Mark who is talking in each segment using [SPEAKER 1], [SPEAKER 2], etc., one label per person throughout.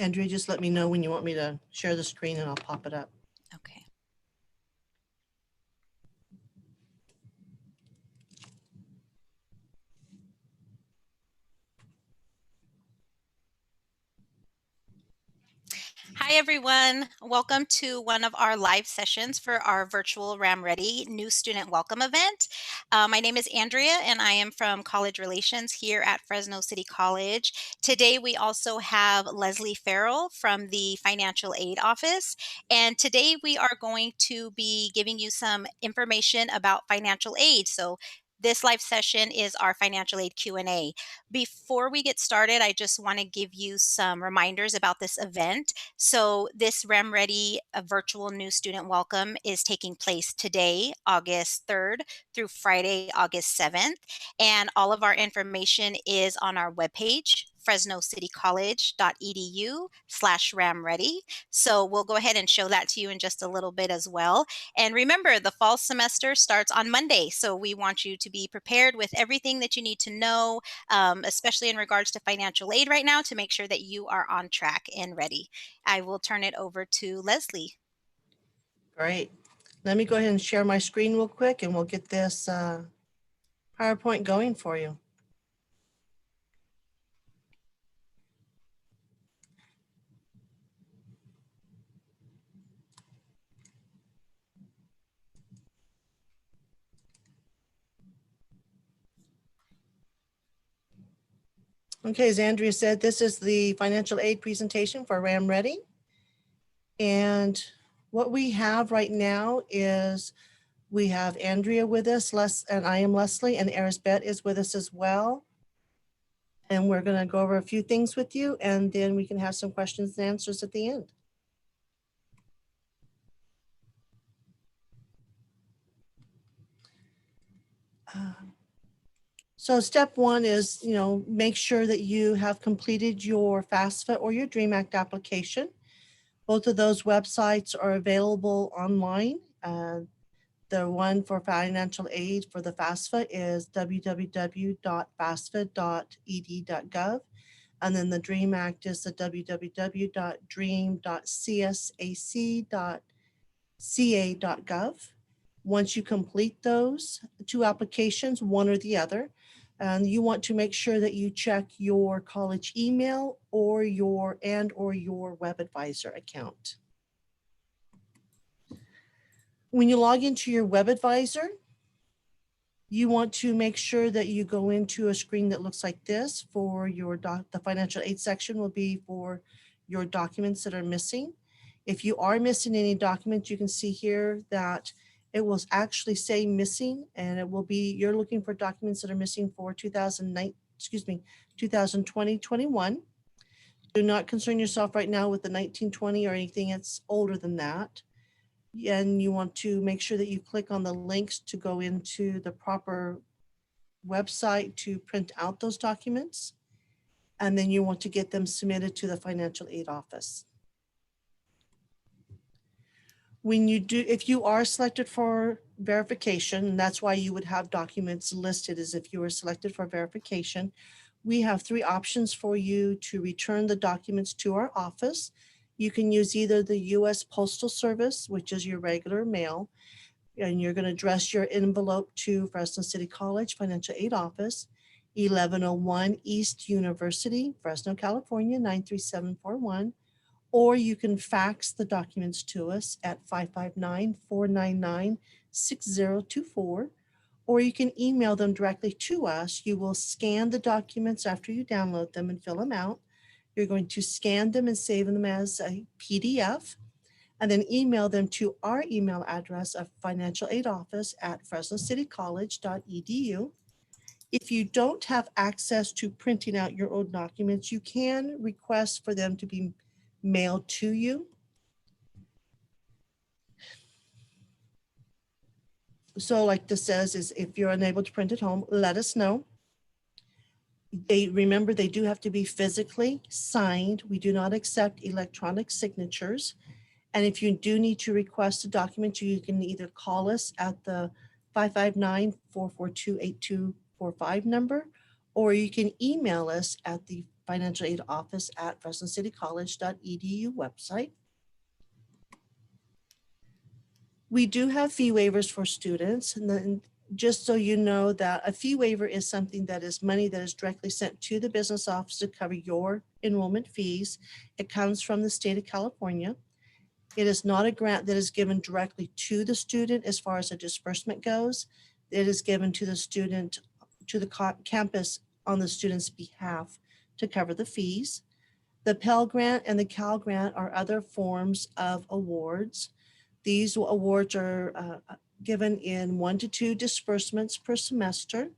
[SPEAKER 1] Andrea, just let me know when you want me to share the screen and I'll pop it up.
[SPEAKER 2] Okay. Hi, everyone. Welcome to one of our live sessions for our virtual RAM Ready new student welcome event. My name is Andrea, and I am from College Relations here at Fresno City College. Today, we also have Leslie Farrell from the Financial Aid Office. And today, we are going to be giving you some information about financial aid. So this live session is our financial aid Q&A. Before we get started, I just want to give you some reminders about this event. So this RAM Ready virtual new student welcome is taking place today, August 3rd through Friday, August 7th. And all of our information is on our webpage, fresnocitycollege.edu/ramready. So we'll go ahead and show that to you in just a little bit as well. And remember, the fall semester starts on Monday. So we want you to be prepared with everything that you need to know, especially in regards to financial aid right now, to make sure that you are on track and ready. I will turn it over to Leslie.
[SPEAKER 1] Great. Let me go ahead and share my screen real quick and we'll get this PowerPoint going for you. Okay, as Andrea said, this is the financial aid presentation for RAM Ready. And what we have right now is we have Andrea with us, and I am Leslie, and Arisbeth is with us as well. And we're going to go over a few things with you, and then we can have some questions and answers at the end. So step one is, make sure that you have completed your FAFSA or your DREAM Act application. Both of those websites are available online. The one for financial aid for the FAFSA is www.fasfa.ed.gov. And then the DREAM Act is the www.dream.csac.ca.gov. Once you complete those two applications, one or the other, and you want to make sure that you check your college email or your web advisor account. When you log into your web advisor, you want to make sure that you go into a screen that looks like this. For your the financial aid section will be for your documents that are missing. If you are missing any documents, you can see here that it will actually say missing, and it will be, you're looking for documents that are missing for 2020-21. Do not concern yourself right now with the 1920 or anything that's older than that. And you want to make sure that you click on the links to go into the proper website to print out those documents. And then you want to get them submitted to the financial aid office. When you do, if you are selected for verification, and that's why you would have documents listed as if you were selected for verification, we have three options for you to return the documents to our office. You can use either the U.S. Postal Service, which is your regular mail, and you're going to address your envelope to Fresno City College Financial Aid Office, 1101 East University, Fresno, California, 93741. Or you can fax the documents to us at 559-499-6024, or you can email them directly to us. You will scan the documents after you download them and fill them out. You're going to scan them and save them as a PDF, and then email them to our email address of financialaidoffice@fresnocitycollege.edu. If you don't have access to printing out your own documents, you can request for them to be mailed to you. So like this says, is if you're unable to print at home, let us know. Remember, they do have to be physically signed. We do not accept electronic signatures. And if you do need to request a document, you can either call us at the 559-442-8245 number, or you can email us at the financial aid office at fresnocitycollege.edu website. We do have fee waivers for students, and then just so you know that a fee waiver is something that is money that is directly sent to the business office to cover your enrollment fees. It comes from the state of California. It is not a grant that is given directly to the student as far as a disbursement goes. It is given to the student, to the campus on the student's behalf to cover the fees. The Pell Grant and the Cal Grant are other forms of awards. These awards are given in 1 to 2 disbursements per semester.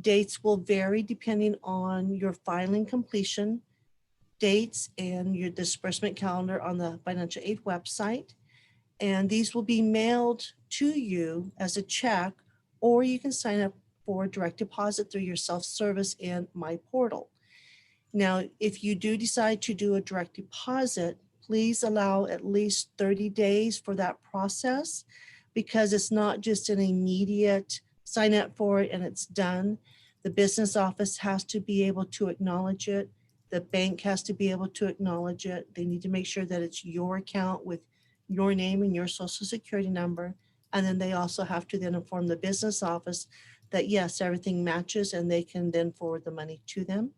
[SPEAKER 1] Dates will vary depending on your filing completion dates and your disbursement calendar on the financial aid website. And these will be mailed to you as a check, or you can sign up for direct deposit through your self-service and My Portal. Now, if you do decide to do a direct deposit, please allow at least 30 days for that process, because it's not just an immediate sign up for it and it's done. The business office has to be able to acknowledge it. The bank has to be able to acknowledge it. They need to make sure that it's your account with your name and your social security number. And then they also have to then inform the business office that yes, everything matches, and they can then forward the money to them.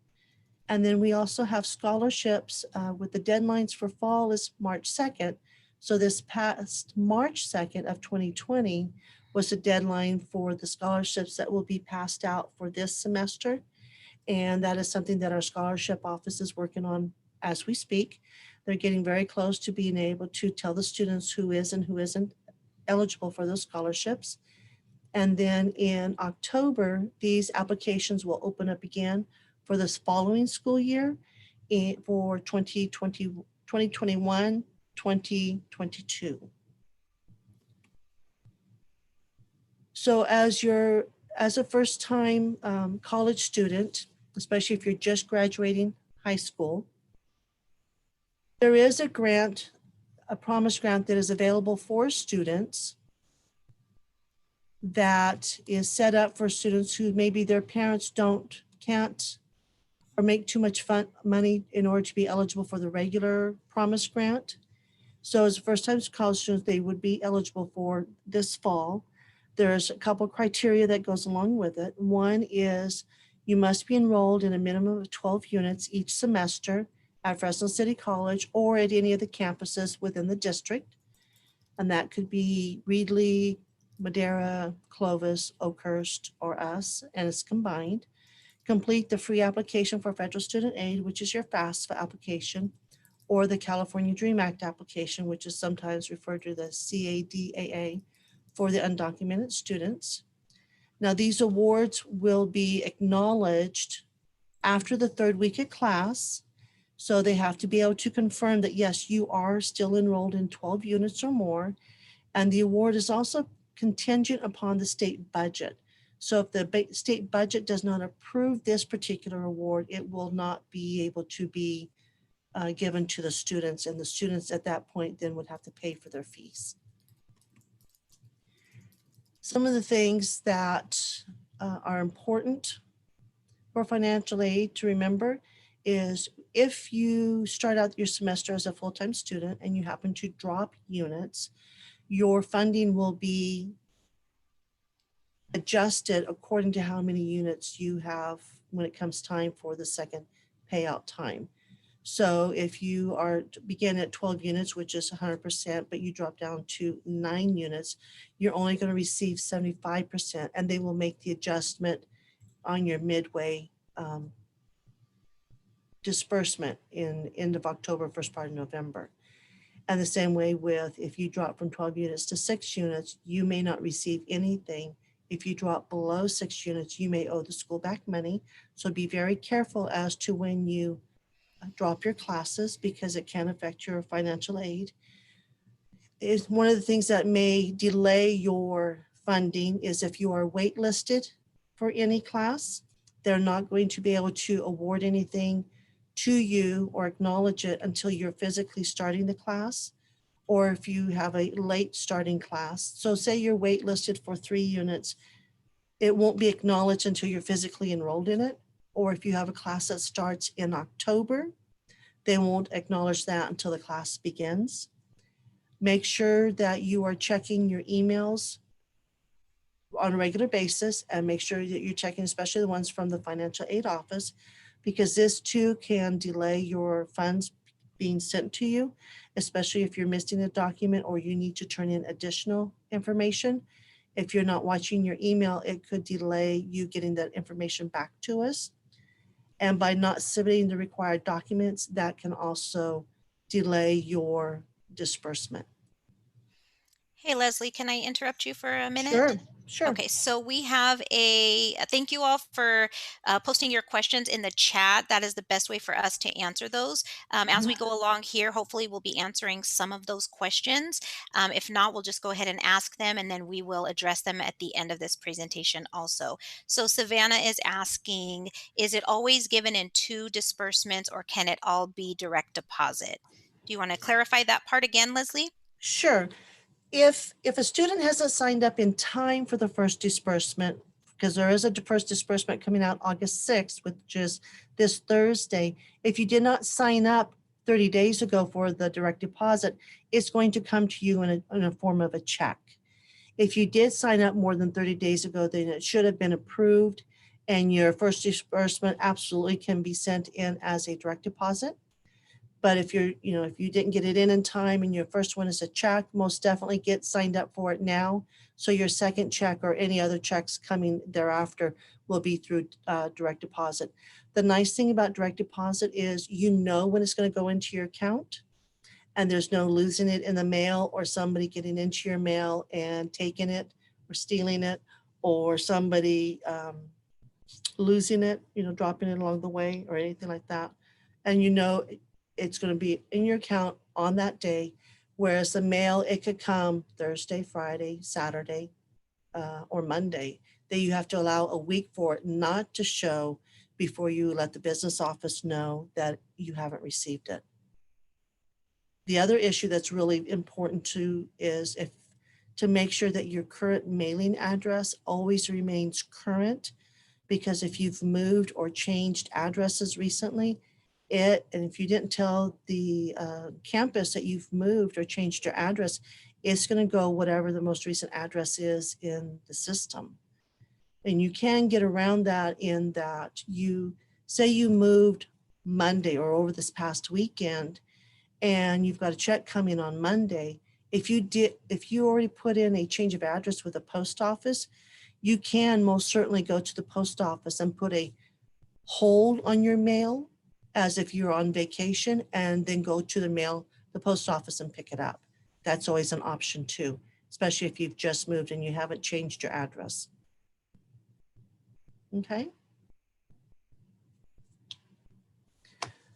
[SPEAKER 1] And then we also have scholarships with the deadlines for fall is March 2nd. So this past March 2nd of 2020 was the deadline for the scholarships that will be passed out for this semester. And that is something that our scholarship office is working on as we speak. They're getting very close to being able to tell the students who is and who isn't eligible for those scholarships. And then in October, these applications will open up again for this following school year for 2021, 2022. So as a first-time college student, especially if you're just graduating high school, there is a grant, a promise grant that is available for students that is set up for students who maybe their parents can't or make too much money in order to be eligible for the regular promise grant. So as first-time college students, they would be eligible for this fall. There's a couple criteria that goes along with it. One is you must be enrolled in a minimum of 12 units each semester at Fresno City College or at any of the campuses within the district. And that could be Reedley, Madera, Clovis, Oakhurst, or us, and it's combined. Complete the free application for federal student aid, which is your FAFSA application, or the California Dream Act application, which is sometimes referred to as CADAA for the undocumented students. Now, these awards will be acknowledged after the third week of class. So they have to be able to confirm that, yes, you are still enrolled in 12 units or more. And the award is also contingent upon the state budget. So if the state budget does not approve this particular award, it will not be able to be given to the students, and the students at that point then would have to pay for their fees. Some of the things that are important for financial aid to remember is if you start out your semester as a full-time student and you happen to drop units, your funding will be adjusted according to how many units you have when it comes time for the second payout time. So if you are begin at 12 units, which is 100%, but you drop down to 9 units, you're only going to receive 75%, and they will make the adjustment on your midway disbursement in end of October, first part of November. And the same way with if you drop from 12 units to 6 units, you may not receive anything. If you drop below 6 units, you may owe the school back money. So be very careful as to when you drop your classes, because it can affect your financial aid. Is one of the things that may delay your funding is if you are waitlisted for any class, they're not going to be able to award anything to you or acknowledge it until you're physically starting the class, or if you have a late starting class. So say you're waitlisted for 3 units, it won't be acknowledged until you're physically enrolled in it. or if you have a class that starts in October, they won't acknowledge that until the class begins. Make sure that you are checking your emails on a regular basis, and make sure that you're checking, especially the ones from the financial aid office, because this too can delay your funds being sent to you, especially if you're missing a document or you need to turn in additional information. If you're not watching your email, it could delay you getting that information back to us. And by not submitting the required documents, that can also delay your disbursement.
[SPEAKER 2] Hey, Leslie, can I interrupt you for a minute?
[SPEAKER 1] Sure, sure.
[SPEAKER 2] Okay, so we have thank you all for posting your questions in the chat. That is the best way for us to answer those. As
[SPEAKER 1] Mhm.
[SPEAKER 2] we go along here, hopefully we'll be answering some of those questions. If not, we'll just go ahead and ask them and then we will address them at the end of this presentation also. So Savannah is asking, is it always given in two disbursements or can it all be direct deposit? Do you want to clarify that part again, Leslie?
[SPEAKER 1] Sure. If a student hasn't signed up in time for the first disbursement, because there is a first disbursement coming out August 6th, which is this Thursday, if you did not sign up 30 days ago for the direct deposit, it's going to come to you in a form of a check. If you did sign up more than 30 days ago, then it should have been approved, and your first disbursement absolutely can be sent in as a direct deposit. But if if you didn't get it in time and your first one is a check, most definitely get signed up for it now. So your second check or any other checks coming thereafter will be through direct deposit. The nice thing about direct deposit is you know when it's going to go into your account, and there's no losing it in the mail or somebody getting into your mail and taking it or stealing it, or somebody losing it, dropping it along the way or anything like that. And it's going to be in your account on that day. Whereas the mail, it could come Thursday, Friday, Saturday, or Monday. That you have to allow a week for it not to show before you let the business office know that you haven't received it. The other issue that's really important too is if to make sure that your current mailing address always remains current, because if you've moved or changed addresses recently, and if you didn't tell the campus that you've moved or changed your address, it's going to go whatever the most recent address is in the system. And you can get around that in that you say you moved Monday or over this past weekend, and you've got a check coming on Monday. If you already put in a change of address with the post office, you can most certainly go to the post office and put a hold on your mail as if you're on vacation, and then go to the post office and pick it up. That's always an option too, especially if you've just moved and you haven't changed your address. Okay.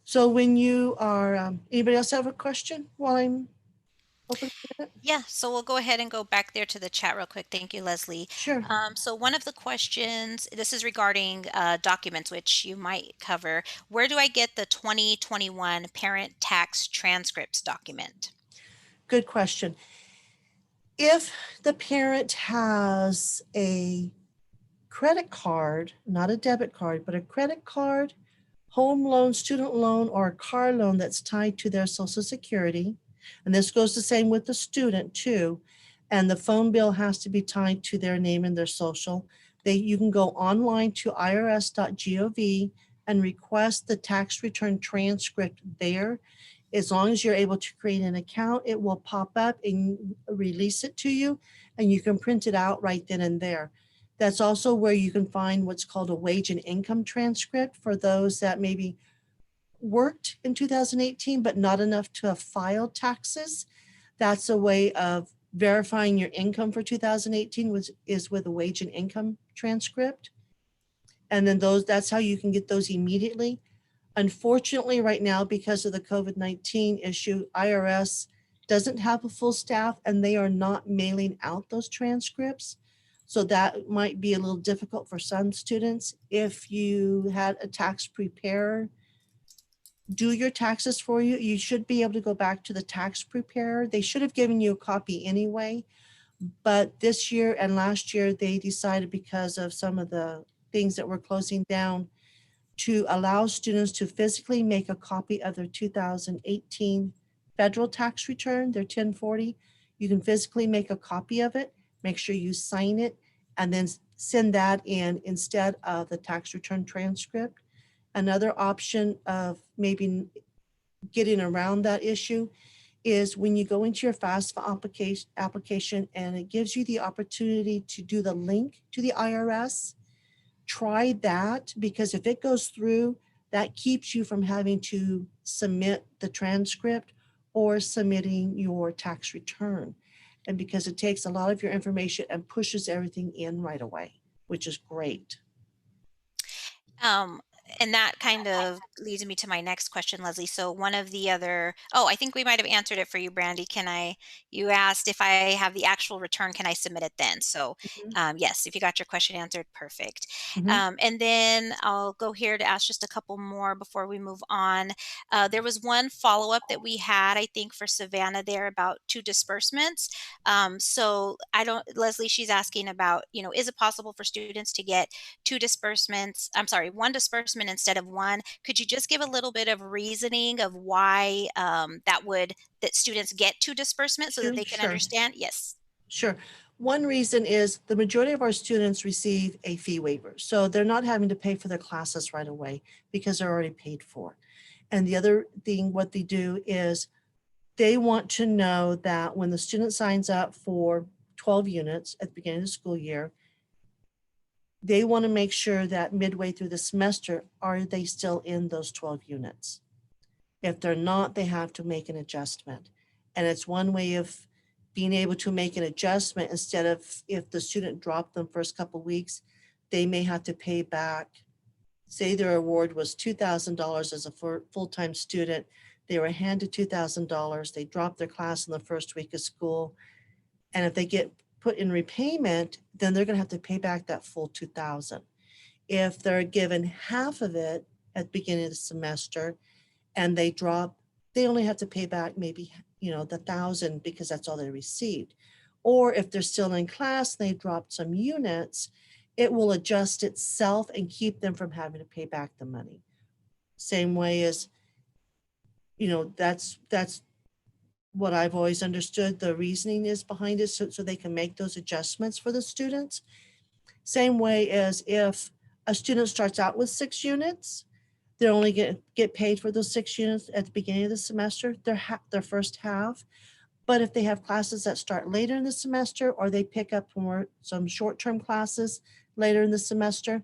[SPEAKER 1] So when you are, anybody else have a question while I'm open for it?
[SPEAKER 2] Yeah, so we'll go ahead and go back there to the chat real quick. Thank you, Leslie.
[SPEAKER 1] Sure.
[SPEAKER 2] So one of the questions, this is regarding documents, which you might cover. Where do I get the 2021 parent tax transcripts document?
[SPEAKER 1] Good question. If the parent has a credit card, not a debit card, but a credit card, home loan, student loan, or a car loan that's tied to their Social Security, and this goes the same with the student too, and the phone bill has to be tied to their name and their social, you can go online to irs.gov and request the tax return transcript there. As long as you're able to create an account, it will pop up and release it to you, and you can print it out right then and there. That's also where you can find what's called a wage and income transcript for those that maybe worked in 2018, but not enough to have filed taxes. That's a way of verifying your income for 2018, which is with a wage and income transcript. And then that's how you can get those immediately. Unfortunately, right now, because of the COVID-19 issue, IRS doesn't have a full staff and they are not mailing out those transcripts. So that might be a little difficult for some students. If you had a tax preparer do your taxes for you, you should be able to go back to the tax preparer. They should have given you a copy anyway. But this year and last year, they decided because of some of the things that were closing down, to allow students to physically make a copy of their 2018 federal tax return, their 1040. You can physically make a copy of it, make sure you sign it, and then send that in instead of the tax return transcript. Another option of maybe getting around that issue is when you go into your FAFSA application and it gives you the opportunity to do the link to the IRS. Try that, because if it goes through, that keeps you from having to submit the transcript or submitting your tax return. And because it takes a lot of your information and pushes everything in right away, which is great.
[SPEAKER 2] Um, and that kind of leads me to my next question, Leslie. So one of the other, oh, I think we might have answered it for you, Brandy. You asked if I have the actual return, can I submit it then? So
[SPEAKER 1] Mhm,
[SPEAKER 2] yes, if you got your question answered, perfect.
[SPEAKER 1] mhm.
[SPEAKER 2] And then I'll go here to ask just a couple more before we move on. There was one follow-up that we had, I think, for Savannah there about two disbursements. So I don't, Leslie, she's asking about, is it possible for students to get two disbursements, I'm sorry, one disbursement instead of one? Could you just give a little bit of reasoning of why that students get two disbursements so that
[SPEAKER 1] Sure,
[SPEAKER 2] they can
[SPEAKER 1] sure,
[SPEAKER 2] understand? Yes.
[SPEAKER 1] sure. One reason is the majority of our students receive a fee waiver, so they're not having to pay for their classes right away because they're already paid for. And the other thing, what they do is they want to know that when the student signs up for 12 units at the beginning of the school year, they want to make sure that midway through the semester, are they still in those 12 units? If they're not, they have to make an adjustment. And it's one way of being able to make an adjustment instead of if the student dropped them first couple of weeks, they may have to pay back. Say their award was $2,000 as a full-time student. They were handed $2,000. They dropped their class in the first week of school. And if they get put in repayment, then they're going to have to pay back that full 2,000. If they're given half of it at the beginning of the semester and they drop, they only have to pay back maybe, the 1,000 because that's all they received. Or if they're still in class and they dropped some units, it will adjust itself and keep them from having to pay back the money. Same way as, that's what I've always understood the reasoning is behind it, so they can make those adjustments for the students. Same way as if a student starts out with 6 units, they're only get paid for those 6 units at the beginning of the semester, their first half. But if they have classes that start later in the semester or they pick up some short-term classes later in the semester,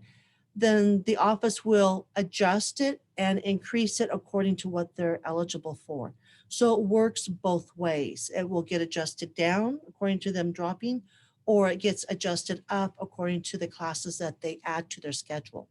[SPEAKER 1] then the office will adjust it and increase it according to what they're eligible for. So it works both ways. It will get adjusted down according to them dropping, or it gets adjusted up according to the classes that they add to their schedule.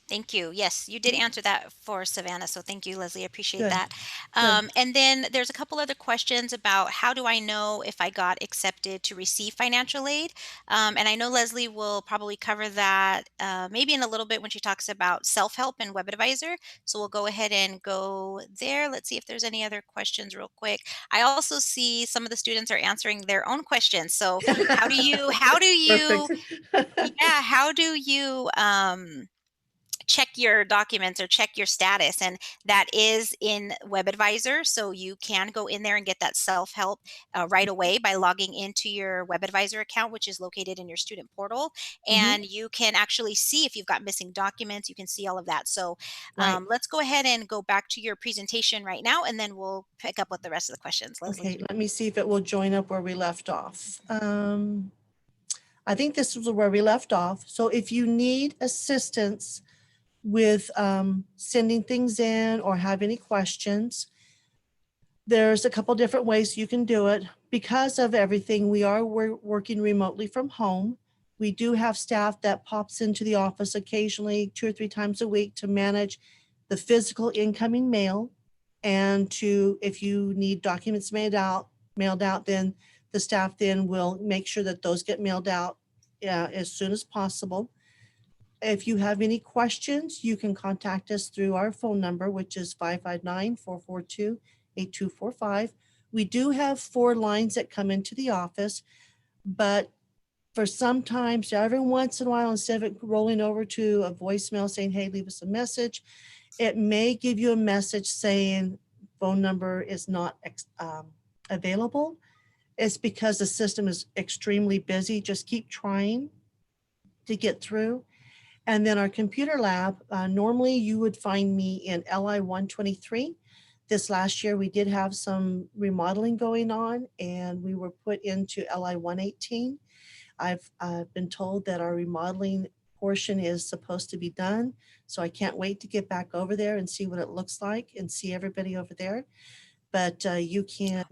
[SPEAKER 2] Thank you. Yes, you did answer that for Savannah. So thank you, Leslie. I appreciate
[SPEAKER 1] Good,
[SPEAKER 2] that.
[SPEAKER 1] good.
[SPEAKER 2] And then there's a couple other questions about how do I know if I got accepted to receive financial aid? And I know Leslie will probably cover that maybe in a little bit when she talks about self-help and web advisor. So we'll go ahead and go there. Let's see if there's any other questions real quick. I also see some of the students are answering their own questions. So
[SPEAKER 1] Perfect.
[SPEAKER 2] how do you check your documents or check your status? And that is in WebAdvisor, so you can go in there and get that self-help right away by logging into your WebAdvisor account, which is located in your student portal.
[SPEAKER 1] Mhm.
[SPEAKER 2] And you can actually see if you've got missing documents. You can see all of that. So
[SPEAKER 1] Right.
[SPEAKER 2] let's go ahead and go back to your presentation right now, and then we'll pick up with the rest of the questions. Leslie.
[SPEAKER 1] Okay, let me see if it will join up where we left off. I think this was where we left off. So if you need assistance with sending things in or have any questions, there's a couple different ways you can do it. Because of everything, we're working remotely from home. We do have staff that pops into the office occasionally 2 or 3 times a week to manage the physical incoming mail and to, if you need documents mailed out, then the staff then will make sure that those get mailed out as soon as possible. If you have any questions, you can contact us through our phone number, which is 559-442-8245. We do have 4 lines that come into the office, but for sometimes every once in a while, instead of it rolling over to a voicemail saying, hey, leave us a message, it may give you a message saying phone number is not available. It's because the system is extremely busy. Just keep trying to get through. And then our computer lab, normally you would find me in LI 123. This last year we did have some remodeling going on and we were put into LI 118. I've been told that our remodeling portion is supposed to be done. So I can't wait to get back over there and see what it looks like and see everybody over there. But you can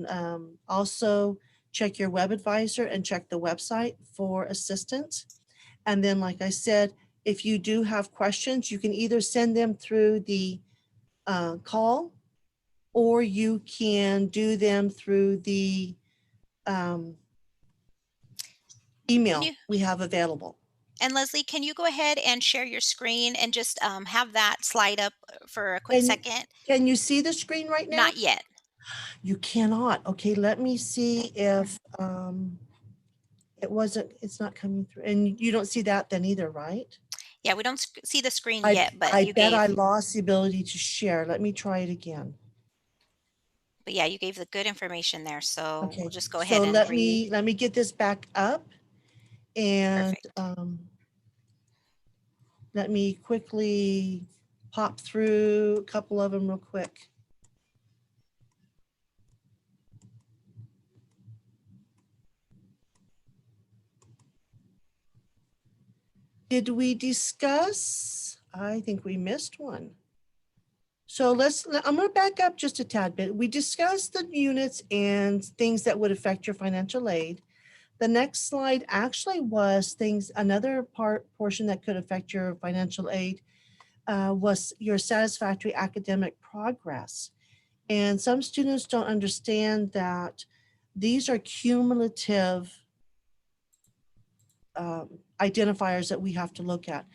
[SPEAKER 1] also check your web advisor and check the website for assistance. And then, like I said, if you do have questions, you can either send them through the call or you can do them through the um,
[SPEAKER 2] Can
[SPEAKER 1] email
[SPEAKER 2] you
[SPEAKER 1] we have available.
[SPEAKER 2] and Leslie, can you go ahead and share your screen and just have that slide up for a quick
[SPEAKER 1] And
[SPEAKER 2] second?
[SPEAKER 1] can you see the screen right now?
[SPEAKER 2] Not yet.
[SPEAKER 1] You cannot. Okay, let me see if it's not coming through. And you don't see that then either, right?
[SPEAKER 2] Yeah, we don't see the screen
[SPEAKER 1] I
[SPEAKER 2] yet, but
[SPEAKER 1] I
[SPEAKER 2] you
[SPEAKER 1] bet I
[SPEAKER 2] gave,
[SPEAKER 1] lost the ability to share. Let me try it again.
[SPEAKER 2] but yeah, you gave the good information there. So we'll
[SPEAKER 1] Okay,
[SPEAKER 2] just go
[SPEAKER 1] so
[SPEAKER 2] ahead and re
[SPEAKER 1] let me get this back up and
[SPEAKER 2] perfect.
[SPEAKER 1] let me quickly pop through a couple of them real quick. Did we discuss? I think we missed one. So I'm going to back up just a tad bit. We discussed the units and things that would affect your financial aid. The next slide actually was another portion that could affect your financial aid was your satisfactory academic progress. And some students don't understand that these are cumulative identifiers that we have to look at.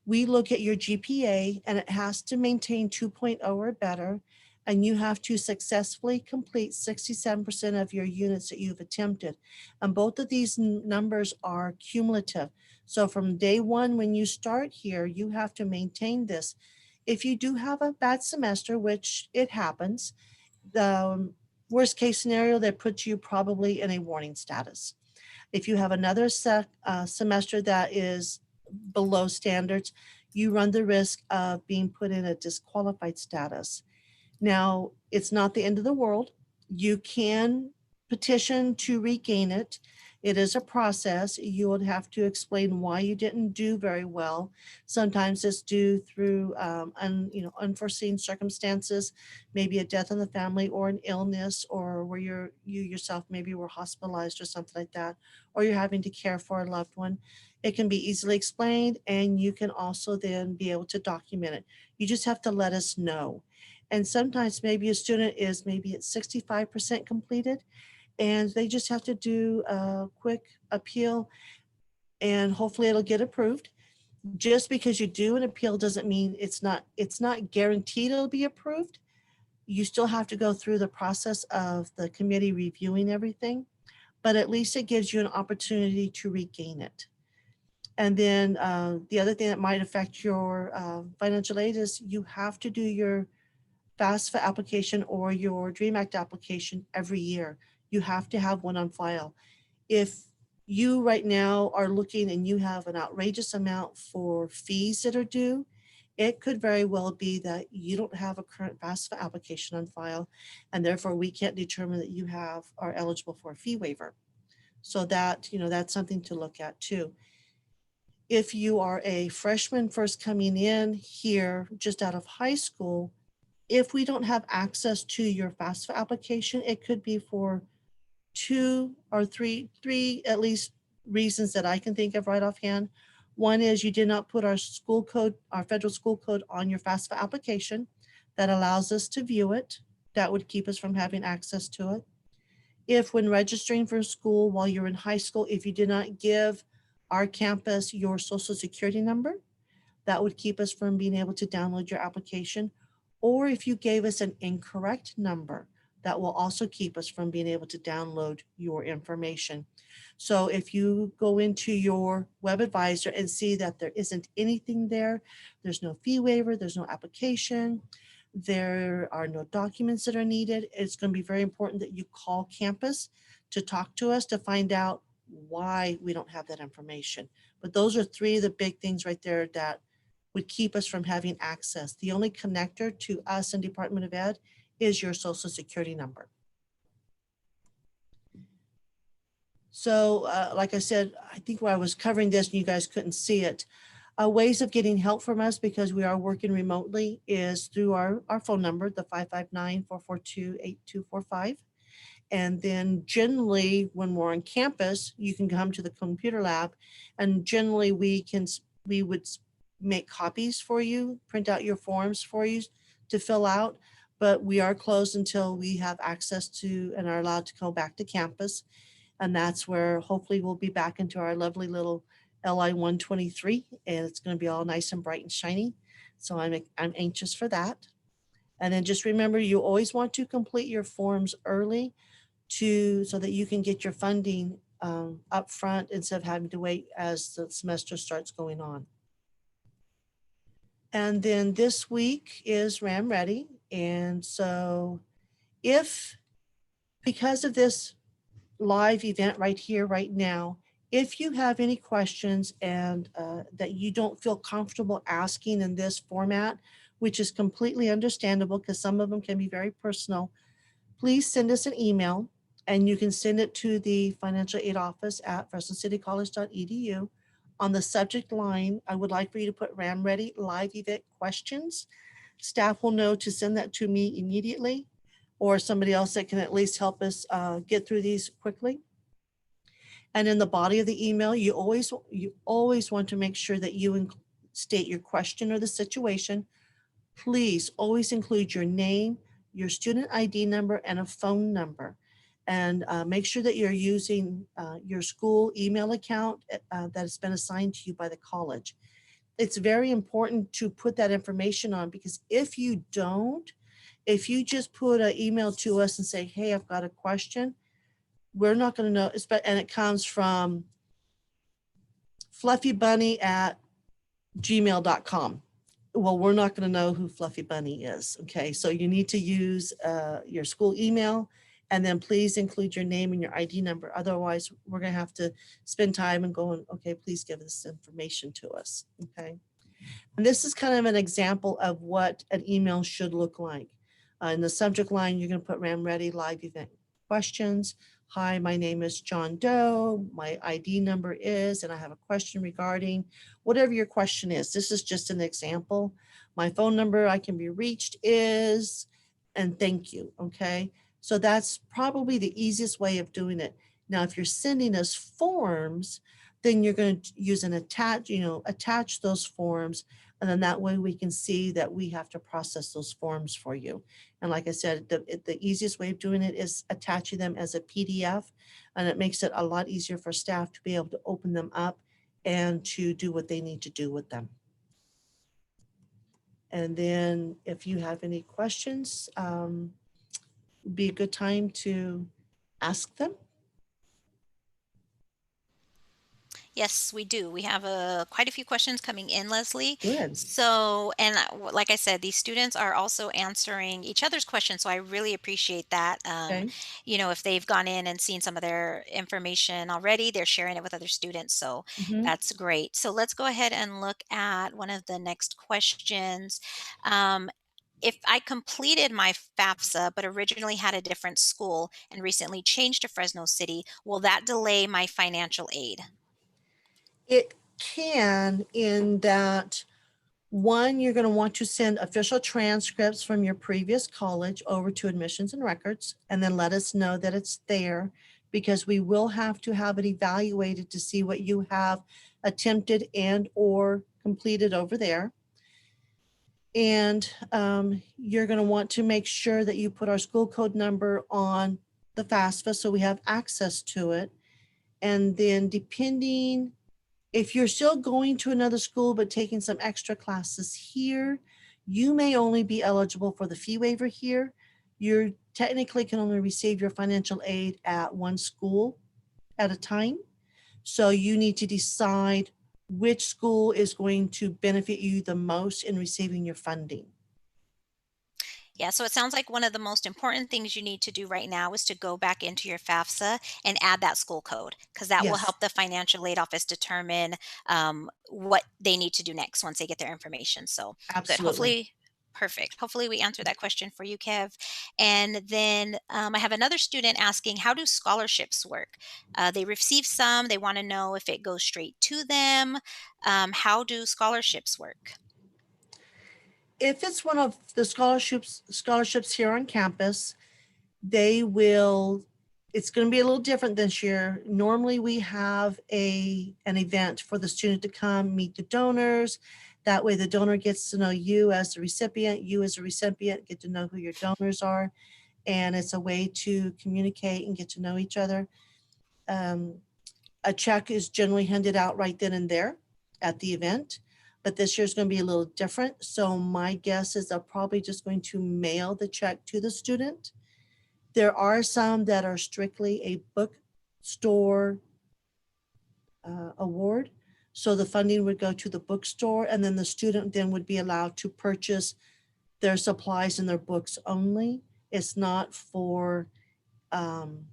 [SPEAKER 1] We look at your GPA and it has to maintain 2.0 or better, and you have to successfully complete 67% of your units that you've attempted. And both of these numbers are cumulative. So from day one, when you start here, you have to maintain this. If you do have a bad semester, which it happens, the worst case scenario, that puts you probably in a warning status. If you have another semester that is below standards, you run the risk of being put in a disqualified status. Now, it's not the end of the world. You can petition to regain it. It is a process. You would have to explain why you didn't do very well. Sometimes it's due through unforeseen circumstances, maybe a death in the family or an illness, or where you yourself maybe were hospitalized or something like that, or you're having to care for a loved one. It can be easily explained, and you can also then be able to document it. You just have to let us know. And sometimes maybe a student is maybe at 65% completed and they just have to do a quick appeal and hopefully it'll get approved. Just because you do an appeal doesn't mean it's not guaranteed it'll be approved. You still have to go through the process of the committee reviewing everything, but at least it gives you an opportunity to regain it. And then the other thing that might affect your financial aid is you have to do your FAFSA application or your DREAM Act application every year. You have to have one on file. If you right now are looking and you have an outrageous amount for fees that are due, it could very well be that you don't have a current FAFSA application on file, and therefore we can't determine that you are eligible for a fee waiver. So that's something to look at too. If you are a freshman first coming in here just out of high school, if we don't have access to your FAFSA application, it could be for two or three at least reasons that I can think of right offhand. One is you did not put our school code, our federal school code on your FAFSA application that allows us to view it. That would keep us from having access to it. If when registering for school while you're in high school, if you did not give our campus your social security number, that would keep us from being able to download your application. Or if you gave us an incorrect number, that will also keep us from being able to download your information. So if you go into your web advisor and see that there isn't anything there, there's no fee waiver, there's no application, there are no documents that are needed, it's going to be very important that you call campus to talk to us to find out why we don't have that information. But those are three of the big things right there that would keep us from having access. The only connector to us and Department of Ed is your social security number. So like I said, I think where I was covering this and you guys couldn't see it, ways of getting help from us because we are working remotely is through our phone number, the 559-442-8245. And then generally when we're on campus, you can come to the computer lab and generally we would make copies for you, print out your forms for you to fill out, but we are closed until we have access to and are allowed to go back to campus. And that's where hopefully we'll be back into our lovely little LI 123 and it's going to be all nice and bright and shiny. So I'm anxious for that. And then just remember, you always want to complete your forms early so that you can get your funding up front instead of having to wait as the semester starts going on. And then this week is RAM Ready. And so if, because of this live event right here, right now, if you have any questions and that you don't feel comfortable asking in this format, which is completely understandable because some of them can be very personal, please send us an email and you can send it to the financial aid office at fresnocitycollege.edu. On the subject line, I would like for you to put RAM Ready live event questions. Staff will know to send that to me immediately or somebody else that can at least help us get through these quickly. And in the body of the email, you always want to make sure that you state your question or the situation. Please always include your name, your student ID number, and a phone number. And make sure that you're using your school email account that has been assigned to you by the college. It's very important to put that information on because if you don't, if you just put an email to us and say, hey, I've got a question, we're not going to know. And it comes from fluffybunny@gmail.com. Well, we're not going to know who Fluffy Bunny is. Okay. So you need to use your school email and then please include your name and your ID number. Otherwise, we're going to have to spend time and going, okay, please give this information to us. Okay. And this is kind of an example of what an email should look like. In the subject line, you're going to put RAM Ready live event questions. Hi, my name is John Doe. My ID number is, and I have a question regarding whatever your question is. This is just an example. My phone number I can be reached is, and thank you. Okay. So that's probably the easiest way of doing it. Now, if you're sending us forms, then you're going to use an attach those forms. And then that way we can see that we have to process those forms for you. And like I said, the easiest way of doing it is attaching them as a PDF. And it makes it a lot easier for staff to be able to open them up and to do what they need to do with them. And then if you have any questions, it'd be a good time to ask them.
[SPEAKER 2] Yes, we do. We have quite a few questions coming in, Leslie.
[SPEAKER 1] Good.
[SPEAKER 2] So, and like I said, these students are also answering each other's questions. So I really appreciate that.
[SPEAKER 1] Okay.
[SPEAKER 2] If they've gone in and seen some of their information already, they're sharing it with other students. So
[SPEAKER 1] Mhm.
[SPEAKER 2] that's great. So let's go ahead and look at one of the next questions. Um, if I completed my FAFSA but originally had a different school and recently changed to Fresno City, will that delay my financial aid?
[SPEAKER 1] It can, in that one, you're going to want to send official transcripts from your previous college over to admissions and records, and then let us know that it's there because we will have to have it evaluated to see what you have attempted and or completed over there. And you're going to want to make sure that you put our school code number on the FAFSA so we have access to it. And then depending, if you're still going to another school but taking some extra classes here, you may only be eligible for the fee waiver here. You technically can only receive your financial aid at one school at a time. So you need to decide which school is going to benefit you the most in receiving your funding.
[SPEAKER 2] Yeah, so it sounds like one of the most important things you need to do right now is to go back into your FAFSA and add that school code, because that will
[SPEAKER 1] Yes,
[SPEAKER 2] help the financial aid office determine what they need to do next once they get their information. So good.
[SPEAKER 1] absolutely.
[SPEAKER 2] Hopefully, perfect. Hopefully, we answered that question for you, Kev. And then I have another student asking, how do scholarships work? They receive some, they want to know if it goes straight to them. How do scholarships work?
[SPEAKER 1] If it's one of the scholarships here on campus, they will it's going to be a little different this year. Normally we have an event for the student to come meet the donors. That way the donor gets to know you as the recipient, you as a recipient get to know who your donors are, and it's a way to communicate and get to know each other. Um, a check is generally handed out right then and there at the event, but this year's going to be a little different. So my guess is they're probably just going to mail the check to the student. There are some that are strictly a bookstore award. So the funding would go to the bookstore, and then the student then would be allowed to purchase their supplies and their books only. It's not for um,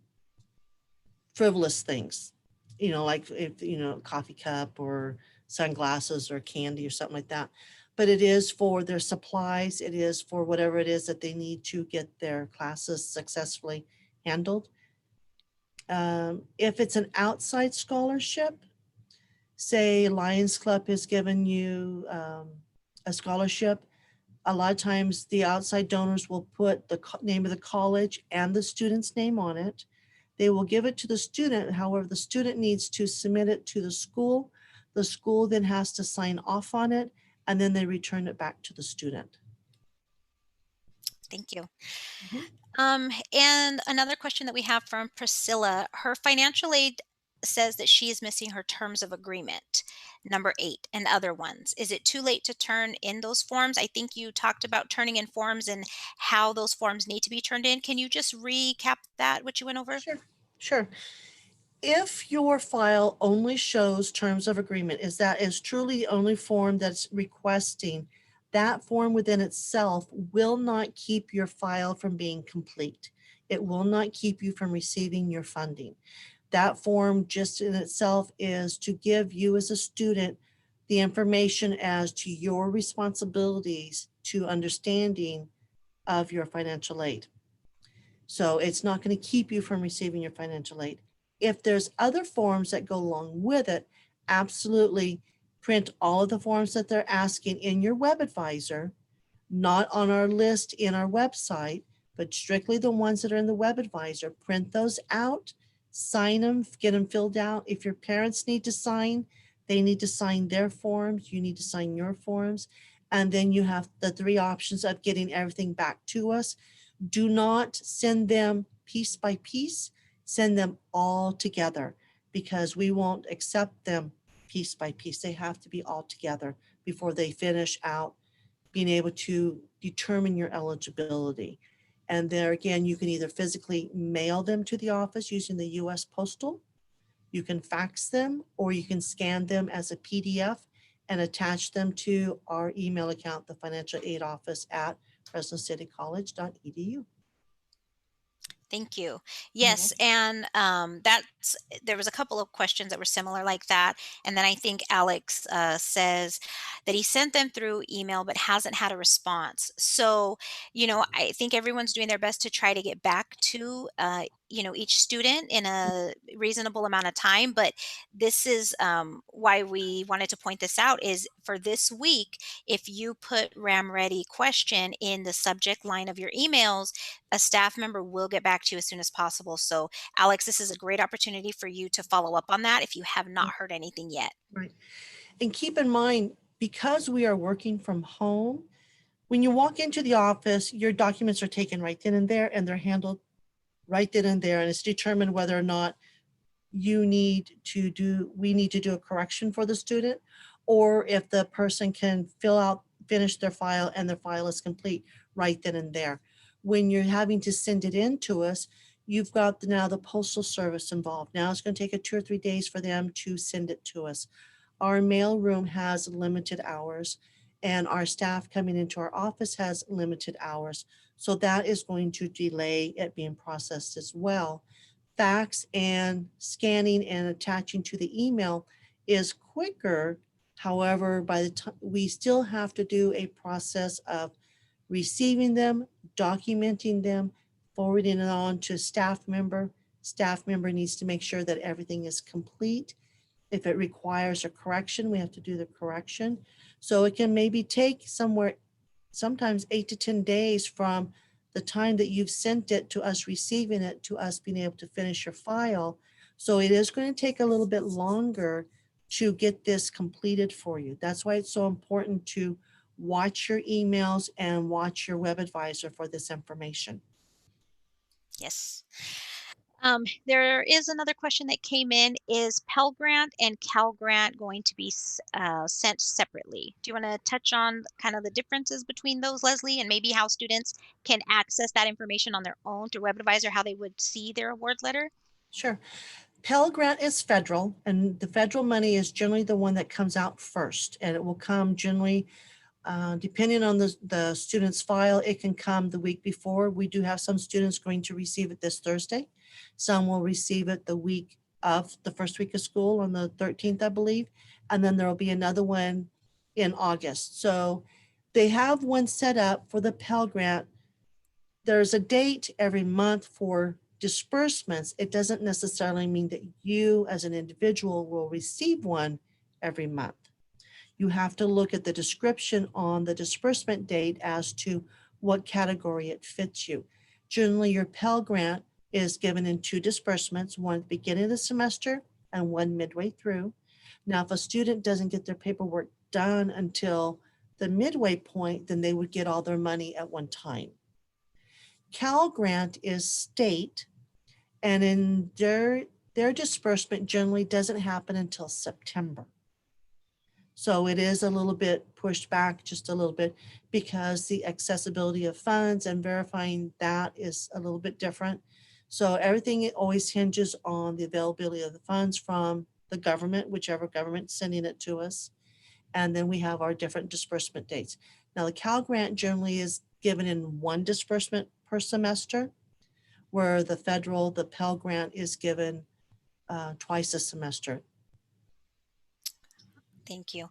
[SPEAKER 1] frivolous things, like if, coffee cup or sunglasses or candy or something like that. But it is for their supplies. It is for whatever it is that they need to get their classes successfully handled. If it's an outside scholarship, say Lions Club has given you a scholarship, a lot of times the outside donors will put the name of the college and the student's name on it. They will give it to the student. However, the student needs to submit it to the school. The school then has to sign off on it, and then they return it back to the student.
[SPEAKER 2] Thank you.
[SPEAKER 1] Mhm.
[SPEAKER 2] And another question that we have from Priscilla, her financial aid says that she is missing her terms of agreement, number 8, and other ones. Is it too late to turn in those forms? I think you talked about turning in forms and how those forms need to be turned in. Can you just recap that, what you went over?
[SPEAKER 1] Sure, sure. If your file only shows terms of agreement, is that is truly the only form that's requesting, that form within itself will not keep your file from being complete. It will not keep you from receiving your funding. That form just in itself is to give you as a student the information as to your responsibilities to understanding of your financial aid. So it's not going to keep you from receiving your financial aid. If there's other forms that go along with it, absolutely print all of the forms that they're asking in your web advisor, not on our list in our website, but strictly the ones that are in the web advisor. Print those out, sign them, get them filled out. If your parents need to sign, they need to sign their forms. You need to sign your forms. And then you have the three options of getting everything back to us. Do not send them piece by piece, send them all together because we won't accept them piece by piece. They have to be all together before they finish out being able to determine your eligibility. And there again, you can either physically mail them to the office using the US Postal, you can fax them, or you can scan them as a PDF and attach them to our email account, the Financial Aid Office at fresnocitycollege.edu.
[SPEAKER 2] Thank you.
[SPEAKER 1] You're
[SPEAKER 2] Yes,
[SPEAKER 1] welcome.
[SPEAKER 2] and that's there was a couple of questions that were similar like that, and then I think Alex says that he sent them through email but hasn't had a response. So, I think everyone's doing their best to try to get back to each student in a reasonable amount of time. But this is why we wanted to point this out is for this week. If you put RAM Ready question in the subject line of your emails, a staff member will get back to you as soon as possible. So, Alex, this is a great opportunity for you to follow up on that if you have not heard anything yet.
[SPEAKER 1] Right. And keep in mind, because we are working from home, when you walk into the office, your documents are taken right then and there and they're handled right then and there. And it's determined whether or not we need to do a correction for the student, or if the person can finish their file and their file is complete right then and there. when you're having to send it in to us, you've got now the postal service involved. Now it's going to take 2 or 3 days for them to send it to us. Our mail room has limited hours, and our staff coming into our office has limited hours. So that is going to delay it being processed as well. Fax and scanning and attaching to the email is quicker. However, by the time we still have to do a process of receiving them, documenting them, forwarding it on to staff member. Staff member needs to make sure that everything is complete. If it requires a correction, we have to do the correction. So it can maybe take sometimes 8 to 10 days from the time that you've sent it to us receiving it to us being able to finish your file. So it is going to take a little bit longer to get this completed for you. That's why it's so important to watch your emails and watch your web advisor for this information.
[SPEAKER 2] Yes. There is another question that came in. Is Pell Grant and Cal Grant going to be sent separately? Do you want to touch on kind of the differences between those, Leslie, and maybe how students can access that information on their own through Web Advisor, how they would see their award letter?
[SPEAKER 1] Sure. Pell Grant is federal, and the federal money is generally the one that comes out first, and it will come generally depending on the student's file, it can come the week before. We do have some students going to receive it this Thursday. Some will receive it the week of the first week of school on the 13th, I believe. And then there will be another one in August. So they have one set up for the Pell Grant. There's a date every month for disbursements. It doesn't necessarily mean that you as an individual will receive one every month. You have to look at the description on the disbursement date as to what category it fits you. Generally, your Pell Grant is given in two disbursements, one at the beginning of the semester and one midway through. Now, if a student doesn't get their paperwork done until the midway point, then they would get all their money at one time. Cal Grant is state, and in their disbursement generally doesn't happen until September. So it is a little bit pushed back just a little bit because the accessibility of funds and verifying that is a little bit different. So everything always hinges on the availability of the funds from the government, whichever government's sending it to us. And then we have our different disbursement dates. Now, the Cal Grant generally is given in one disbursement per semester, where the Pell Grant is given twice a semester.
[SPEAKER 2] Thank you.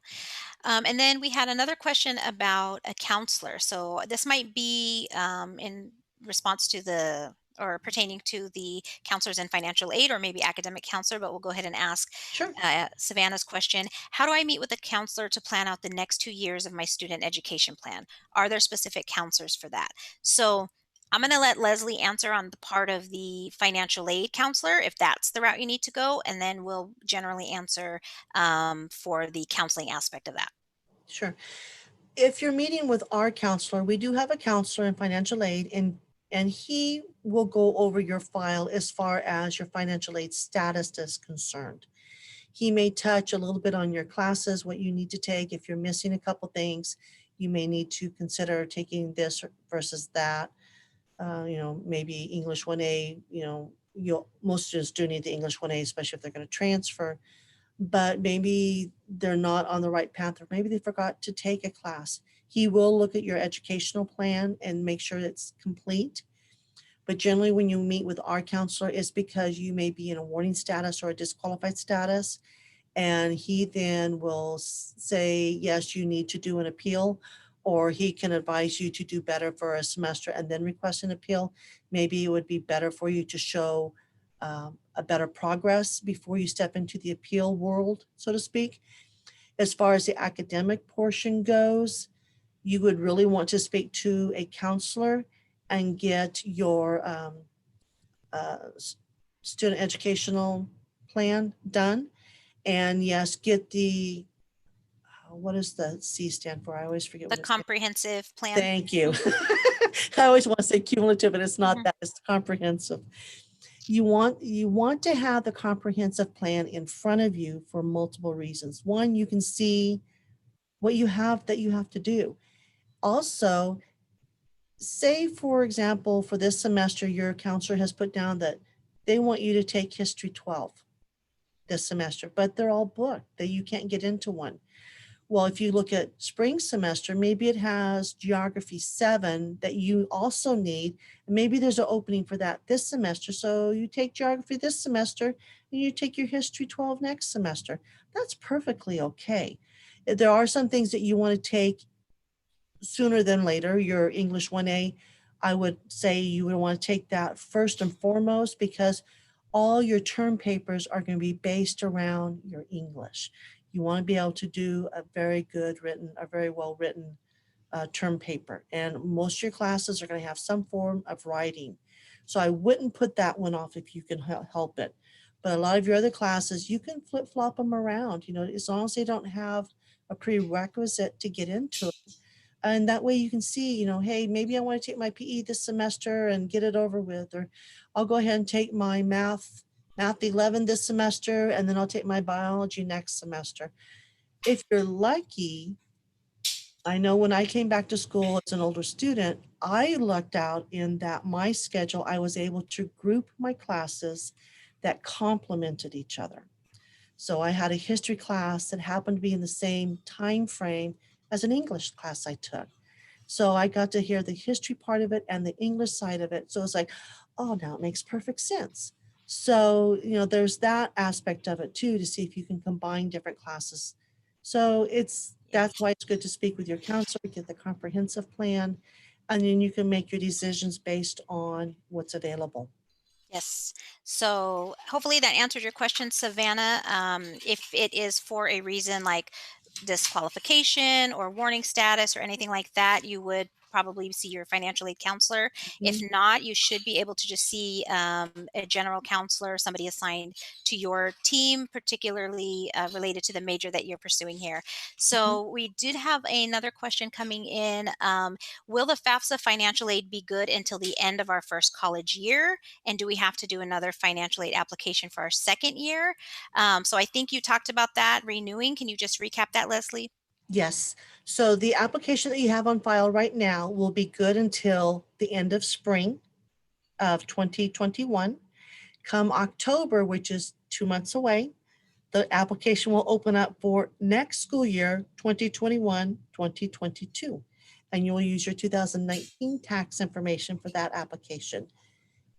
[SPEAKER 2] And then we had another question about a counselor. So this might be in response to the or pertaining to the counselors in financial aid or maybe academic counselor, but we'll go ahead and ask
[SPEAKER 1] Sure.
[SPEAKER 2] Savannah's question. How do I meet with a counselor to plan out the next 2 years of my student education plan? Are there specific counselors for that? So I'm going to let Leslie answer on the part of the financial aid counselor, if that's the route you need to go, and then we'll generally answer for the counseling aspect of that.
[SPEAKER 1] Sure. If you're meeting with our counselor, we do have a counselor in financial aid, and he will go over your file as far as your financial aid status is concerned. He may touch a little bit on your classes, what you need to take. If you're missing a couple things, you may need to consider taking this versus that. Maybe English 1A, most students do need the English 1A, especially if they're going to transfer, but maybe they're not on the right path, or maybe they forgot to take a class. He will look at your educational plan and make sure it's complete. But generally, when you meet with our counselor, it's because you may be in a warning status or a disqualified status. And he then will say, yes, you need to do an appeal, or he can advise you to do better for a semester and then request an appeal. Maybe it would be better for you to show a better progress before you step into the appeal world, so to speak. As far as the academic portion goes, you would really want to speak to a counselor and get your uh, student educational plan done. And yes, get the, what does the C stand for? I always forget
[SPEAKER 2] The
[SPEAKER 1] what it stands.
[SPEAKER 2] comprehensive plan.
[SPEAKER 1] Thank you. I always want to say cumulative, but it's not
[SPEAKER 2] Mhm.
[SPEAKER 1] that, it's comprehensive. You want to have the comprehensive plan in front of you for multiple reasons. One, you can see what you have that you have to do. Also, say, for example, for this semester, your counselor has put down that they want you to take History 12 this semester, but they're all booked, that you can't get into one. Well, if you look at spring semester, maybe it has Geography 7 that you also need. And maybe there's an opening for that this semester. So you take Geography this semester and you take your History 12 next semester. That's perfectly okay. There are some things that you want to take sooner than later. Your English 1A, I would say you would want to take that first and foremost because all your term papers are going to be based around your English. You want to be able to do a very good written, a very well written term paper. And most of your classes are going to have some form of writing. So I wouldn't put that one off if you can help it. But a lot of your other classes, you can flip flop them around, as long as they don't have a prerequisite to get into it. And that way you can see, hey, maybe I want to take my PE this semester and get it over with, or I'll go ahead and take my math 11 this semester, and then I'll take my biology next semester. If you're lucky, I know when I came back to school as an older student, I lucked out in that my schedule, I was able to group my classes that complemented each other. So I had a history class that happened to be in the same time frame as an English class I took. So I got to hear the history part of it and the English side of it. So it's like, oh, now it makes perfect sense. So, there's that aspect of it too, to see if you can combine different classes. So
[SPEAKER 2] Yeah.
[SPEAKER 1] that's why it's good to speak with your counselor, get the comprehensive plan, and then you can make your decisions based on what's available.
[SPEAKER 2] Yes. So hopefully that answered your question, Savannah. If it is for a reason like disqualification or warning status or anything like that, you would probably see your financial aid counselor. If
[SPEAKER 1] Mhm,
[SPEAKER 2] not, you should be able to just see a general counselor, somebody assigned to your team, particularly related to the major that you're pursuing here.
[SPEAKER 1] mhm.
[SPEAKER 2] So we did have another question coming in. Will the FAFSA financial aid be good until the end of our first college year? And do we have to do another financial aid application for our second year? So I think you talked about that renewing. Can you just recap that, Leslie?
[SPEAKER 1] Yes. So the application that you have on file right now will be good until the end of spring of 2021. Come October, which is 2 months away, the application will open up for next school year, 2021-2022. And you will use your 2019 tax information for that application.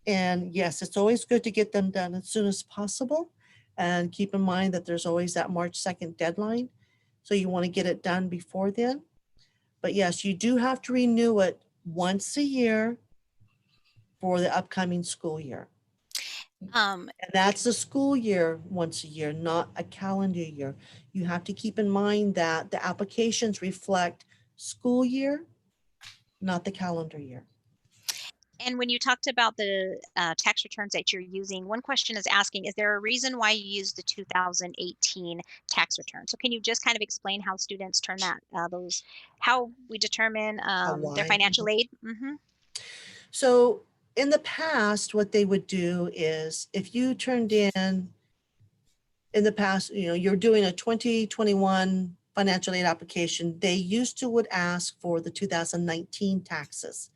[SPEAKER 1] And yes, it's always good to get them done as soon as possible. And keep in mind that there's always that March 2nd deadline. So you want to get it done before then. But yes, you do have to renew it once a year for the upcoming school year.
[SPEAKER 2] Um,
[SPEAKER 1] And that's a school year once a year, not a calendar year. You have to keep in mind that the applications reflect school year, not the calendar year.
[SPEAKER 2] and when you talked about the tax returns that you're using, one question is asking, is there a reason why you use the 2018 tax return? So can you just kind of explain how students turn how we determine their
[SPEAKER 1] Why?
[SPEAKER 2] financial aid?
[SPEAKER 1] So in the past, what they would do is if you turned in the past, you're doing a 2021 financial aid application, they used to would ask for the 2019 taxes.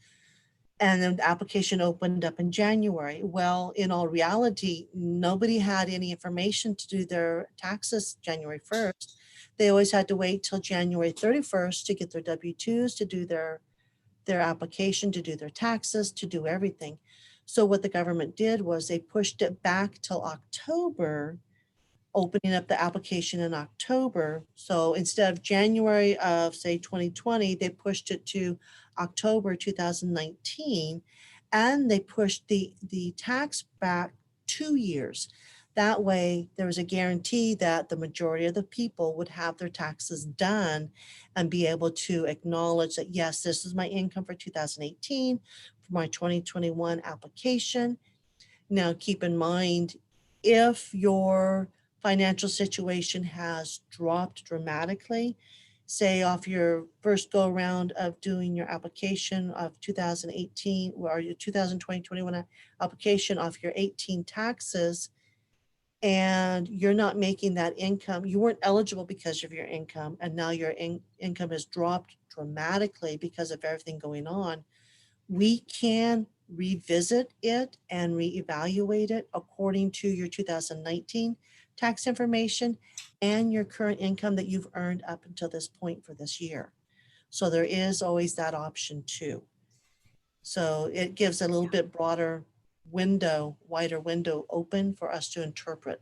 [SPEAKER 1] And then the application opened up in January. Well, in all reality, nobody had any information to do their taxes January 1st. They always had to wait till January 31st to get their W-2s, to do their application, to do their taxes, to do everything. So what the government did was they pushed it back till October, opening up the application in October. So instead of January of, say, 2020, they pushed it to October 2019, and they pushed the tax back 2 years. That way, there was a guarantee that the majority of the people would have their taxes done and be able to acknowledge that, yes, this is my income for 2018, for my 2021 application. Now, keep in mind, if your financial situation has dropped dramatically, say off your first go around of doing your application of 2018 or your 2020-21 application off your 18 taxes, and you're not making that income, you weren't eligible because of your income, and now your income has dropped dramatically because of everything going on. we can revisit it and reevaluate it according to your 2019 tax information and your current income that you've earned up until this point for this year. So there is always that option too. So it gives a little bit broader window, wider window open for us to interpret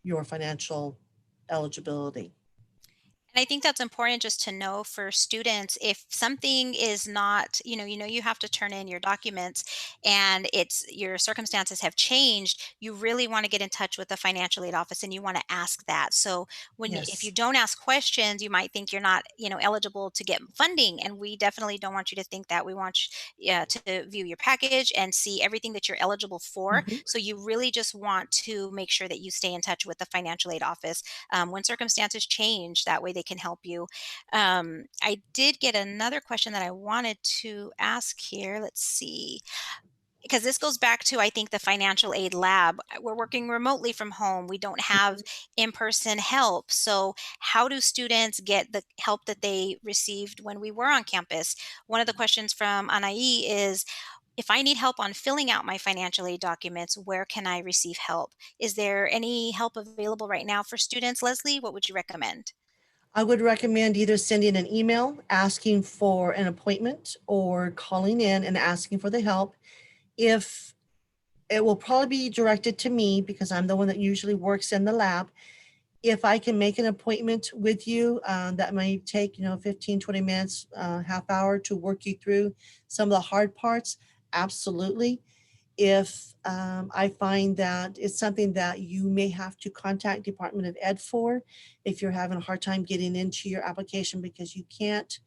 [SPEAKER 1] your financial eligibility.
[SPEAKER 2] And I think that's important just to know for students if something is not, you have to turn in your documents and it's your circumstances have changed, you really want to get in touch with the financial aid office and you want to ask that. So if you
[SPEAKER 1] Yes.
[SPEAKER 2] don't ask questions, you might think you're not, eligible to get funding. And we definitely don't want you to think that. We want you to view your package and see everything that you're eligible for.
[SPEAKER 1] Mhm.
[SPEAKER 2] So you really just want to make sure that you stay in touch with the financial aid office when circumstances change. That way they can help you. I did get another question that I wanted to ask here. Let's see. Because this goes back to, I think, the financial aid lab. We're working remotely from home. We don't have in person help. So, how do students get the help that they received when we were on campus? One of the questions from Anai is, if I need help on filling out my financial aid documents, where can I receive help? Is there any help available right now for students? Leslie, what would you recommend?
[SPEAKER 1] I would recommend either sending an email asking for an appointment or calling in and asking for the help. If it will probably be directed to me because I'm the one that usually works in the lab. If I can make an appointment with you, that may take, 15, 20 minutes, half hour to work you through some of the hard parts. Absolutely. If I find that it's something that you may have to contact Department of Ed for, if you're having a hard time getting into your application because you can't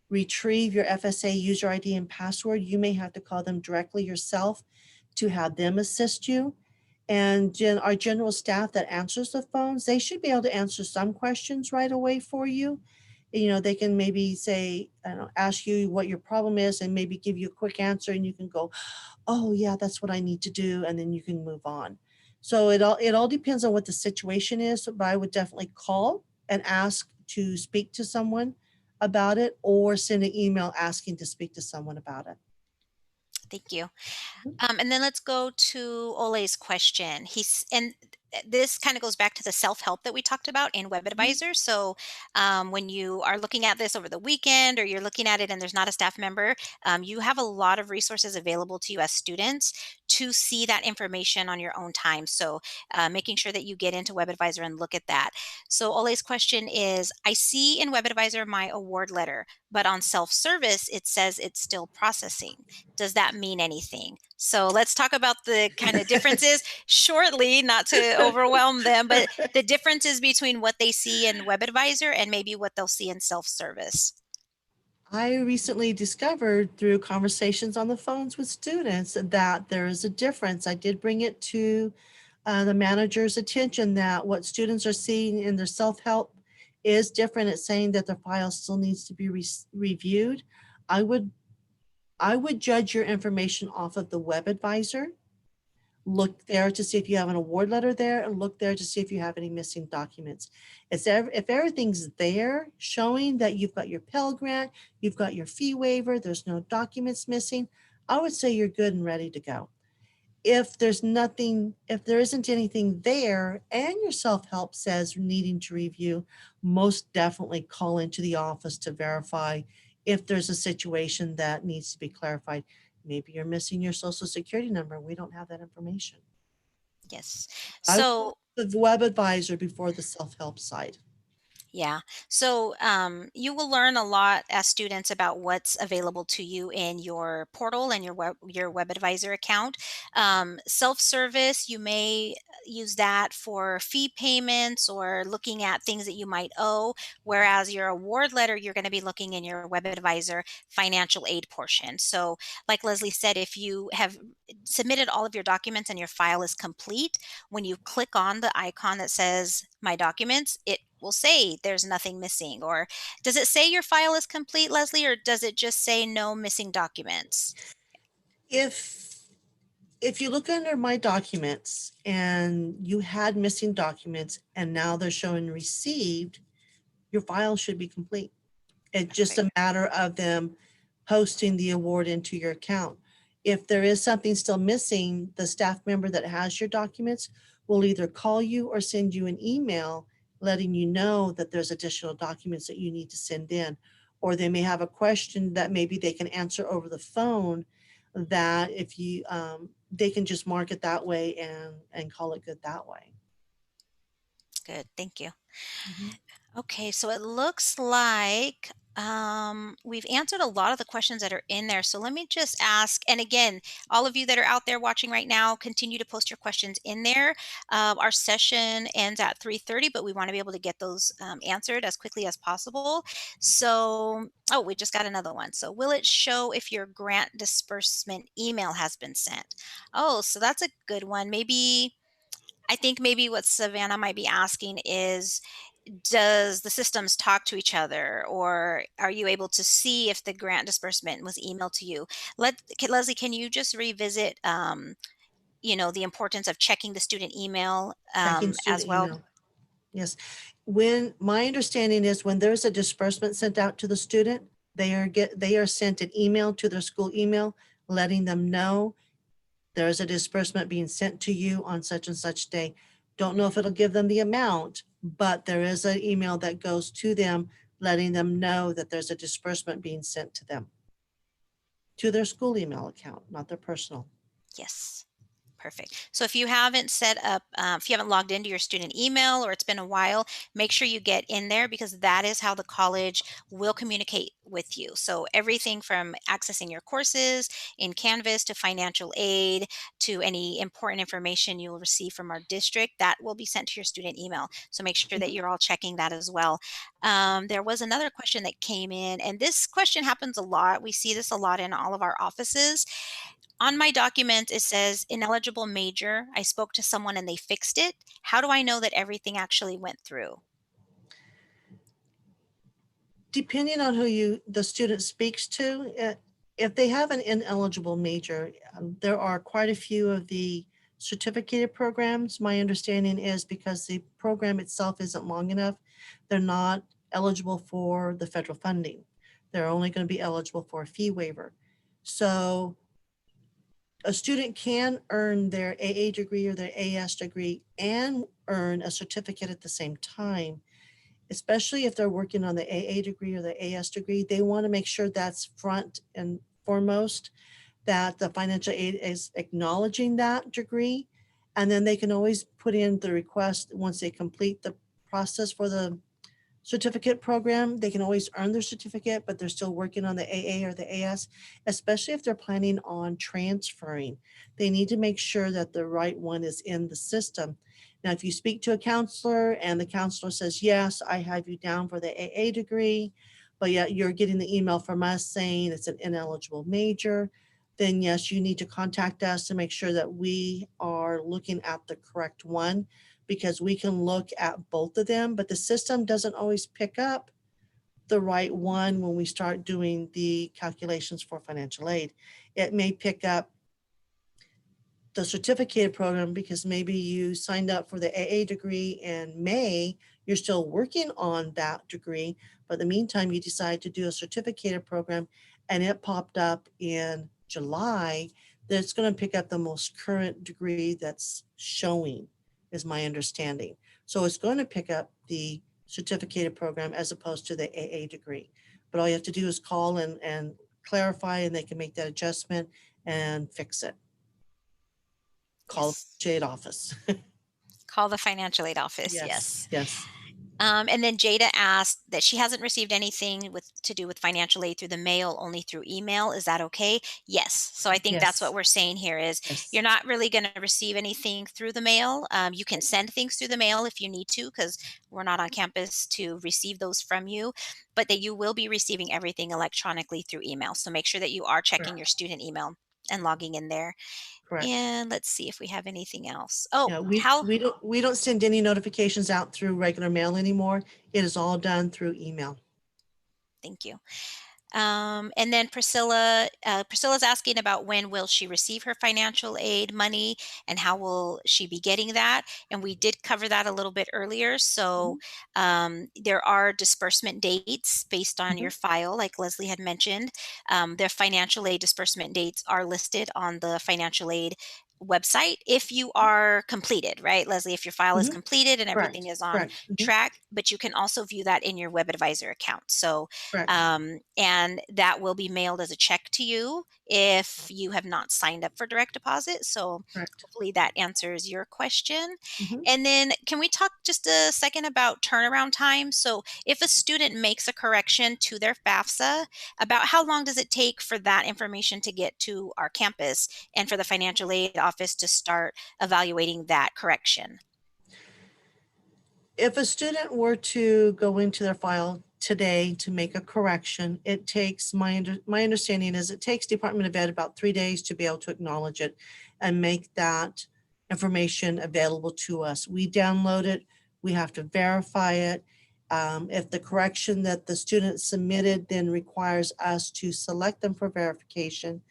[SPEAKER 1] retrieve your FSA user ID and password, you may have to call them directly yourself to have them assist you. And our general staff that answers the phones, they should be able to answer some questions right away for you. They can maybe say, I don't know, ask you what your problem is and maybe give you a quick answer and you can go, oh yeah, that's what I need to do, and then you can move on. So it all depends on what the situation is, but I would definitely call and ask to speak to someone about it or send an email asking to speak to someone about it.
[SPEAKER 2] Thank you.
[SPEAKER 1] Mhm.
[SPEAKER 2] And then let's go to Ole's question. This kind of goes back to the self-help that we talked about in Web
[SPEAKER 1] Mhm.
[SPEAKER 2] Advisor. So when you are looking at this over the weekend or you're looking at it and there's not a staff member, you have a lot of resources available to you as students to see that information on your own time. So making sure that you get into Web Advisor and look at that. So Ole's question is, I see in Web Advisor my award letter, but on self-service, it says it's still processing. Does that mean anything? So let's talk about the kind of differences shortly, not to overwhelm them, but the differences between what they see in Web Advisor and maybe what they'll see in self-service.
[SPEAKER 1] I recently discovered through conversations on the phones with students that there is a difference. I did bring it to the manager's attention that what students are seeing in their self-help is different. It's saying that the file still needs to be reviewed. I would I would judge your information off of the web advisor. Look there to see if you have an award letter there and look there to see if you have any missing documents. If everything's there showing that you've got your Pell Grant, you've got your fee waiver, there's no documents missing, I would say you're good and ready to go. If there isn't anything there and your self-help says needing to review, most definitely call into the office to verify if there's a situation that needs to be clarified. Maybe you're missing your social security number. We don't have that information.
[SPEAKER 2] Yes.
[SPEAKER 1] I would go
[SPEAKER 2] So
[SPEAKER 1] to the web advisor before the self-help side.
[SPEAKER 2] yeah. So you will learn a lot as students about what's available to you in your portal and your web advisor account. Self-service, you may use that for fee payments or looking at things that you might owe, whereas your award letter, you're going to be looking in your web advisor financial aid portion. So like Leslie said, if you have submitted all of your documents and your file is complete, when you click on the icon that says my documents, it will say there's nothing missing. Or does it say your file is complete, Leslie, or does it just say no missing documents?
[SPEAKER 1] If if you look under my documents and you had missing documents and now they're showing received, your file should be complete. It's just
[SPEAKER 2] Perfect.
[SPEAKER 1] a matter of them posting the award into your account. If there is something still missing, the staff member that has your documents will either call you or send you an email letting you know that there's additional documents that you need to send in. Or they may have a question that maybe they can answer over the phone, that if you they can just mark it that way and call it good that way.
[SPEAKER 2] Good, thank you.
[SPEAKER 1] Mhm.
[SPEAKER 2] Okay, so it looks like we've answered a lot of the questions that are in there. So let me just ask, and again, all of you that are out there watching right now, continue to post your questions in there. Our session ends at 3:30, but we want to be able to get those answered as quickly as possible. So, oh, we just got another one. So, will it show if your grant disbursement email has been sent? Oh, so that's a good one. Maybe. I think maybe what Savannah might be asking is, does the systems talk to each other, or are you able to see if the grant disbursement was emailed to you? Leslie, can you just revisit, the importance of checking the student email
[SPEAKER 1] Checking student
[SPEAKER 2] as well?
[SPEAKER 1] email. Yes. When my understanding is when there's a disbursement sent out to the student, they are sent an email to their school email letting them know there's a disbursement being sent to you on such and such day. Don't know if it'll give them the amount, but there is an email that goes to them letting them know that there's a disbursement being sent to them, to their school email account, not their personal.
[SPEAKER 2] Yes. Perfect. So if you haven't set up, if you haven't logged into your student email or it's been a while, make sure you get in there, because that is how the college will communicate with you. So everything from accessing your courses in Canvas to financial aid to any important information you will receive from our district, that will be sent to your student email. So make sure that
[SPEAKER 1] Mhm.
[SPEAKER 2] you're all checking that as well. There was another question that came in, and this question happens a lot. We see this a lot in all of our offices. On my document, it says ineligible major. I spoke to someone and they fixed it. How do I know that everything actually went through?
[SPEAKER 1] Depending on who the student speaks to, if they have an ineligible major, there are quite a few of the certificated programs. My understanding is because the program itself isn't long enough, they're not eligible for the federal funding. They're only going to be eligible for a fee waiver. So a student can earn their AA degree or their AS degree and earn a certificate at the same time, especially if they're working on the AA degree or the AS degree. They want to make sure that's front and foremost, that the financial aid is acknowledging that degree. And then they can always put in the request once they complete the process for the certificate program. They can always earn their certificate, but they're still working on the AA or the AS, especially if they're planning on transferring. They need to make sure that the right one is in the system. Now, if you speak to a counselor and the counselor says, yes, I have you down for the AA degree, but yet you're getting the email from us saying it's an ineligible major, then yes, you need to contact us to make sure that we are looking at the correct one, because we can look at both of them, but the system doesn't always pick up the right one when we start doing the calculations for financial aid. It may pick up the certificated program because maybe you signed up for the AA degree in May, you're still working on that degree, but in the meantime, you decide to do a certificated program and it popped up in July, that's going to pick up the most current degree that's showing, is my understanding. So it's going to pick up the certificated program as opposed to the AA degree. But all you have to do is call and clarify, and they can make that adjustment and fix it. Call
[SPEAKER 2] Yes.
[SPEAKER 1] the Jade office.
[SPEAKER 2] Call the financial aid office.
[SPEAKER 1] Yes,
[SPEAKER 2] Yes.
[SPEAKER 1] yes,
[SPEAKER 2] And then Jada asked that she hasn't received anything with to do with financial aid through the mail, only through email. Is that okay? Yes. So I think that's what
[SPEAKER 1] yes,
[SPEAKER 2] we're saying here is
[SPEAKER 1] yes.
[SPEAKER 2] you're not really going to receive anything through the mail. You can send things through the mail if you need to, because we're not on campus to receive those from you, but that you will be receiving everything electronically through email. So make sure that you are checking your
[SPEAKER 1] Correct,
[SPEAKER 2] student email and logging in there.
[SPEAKER 1] correct.
[SPEAKER 2] And let's see if we have anything else. Oh,
[SPEAKER 1] Yeah, we
[SPEAKER 2] how
[SPEAKER 1] we don't we don't send any notifications out through regular mail anymore. It is all done through email.
[SPEAKER 2] thank you. And then Priscilla's asking about when will she receive her financial aid money and how will she be getting that? And we did cover that a little bit earlier. So
[SPEAKER 1] Mhm,
[SPEAKER 2] there are disbursement dates based on
[SPEAKER 1] mhm,
[SPEAKER 2] your file, like Leslie had mentioned. Their financial aid disbursement dates are listed on the financial aid website if you are completed, right, Leslie? If your file is
[SPEAKER 1] mhm.
[SPEAKER 2] completed and everything
[SPEAKER 1] Correct,
[SPEAKER 2] is on
[SPEAKER 1] correct. Mhm,
[SPEAKER 2] track, but you can also view that in your web advisor account. So
[SPEAKER 1] correct,
[SPEAKER 2] and that will be mailed as a check to you if you have not signed up for direct deposit. So
[SPEAKER 1] correct.
[SPEAKER 2] hopefully that answers your question.
[SPEAKER 1] Mhm.
[SPEAKER 2] And then can we talk just a second about turnaround time? So if a student makes a correction to their FAFSA, about how long does it take for that information to get to our campus and for the financial aid office to start evaluating that correction?
[SPEAKER 1] If a student were to go into their file today to make a correction, it takes, my understanding is it takes Department of Ed about 3 days to be able to acknowledge it and make that information available to us. We download it, we have to verify it. If the correction that the student submitted then requires us to select them for verification,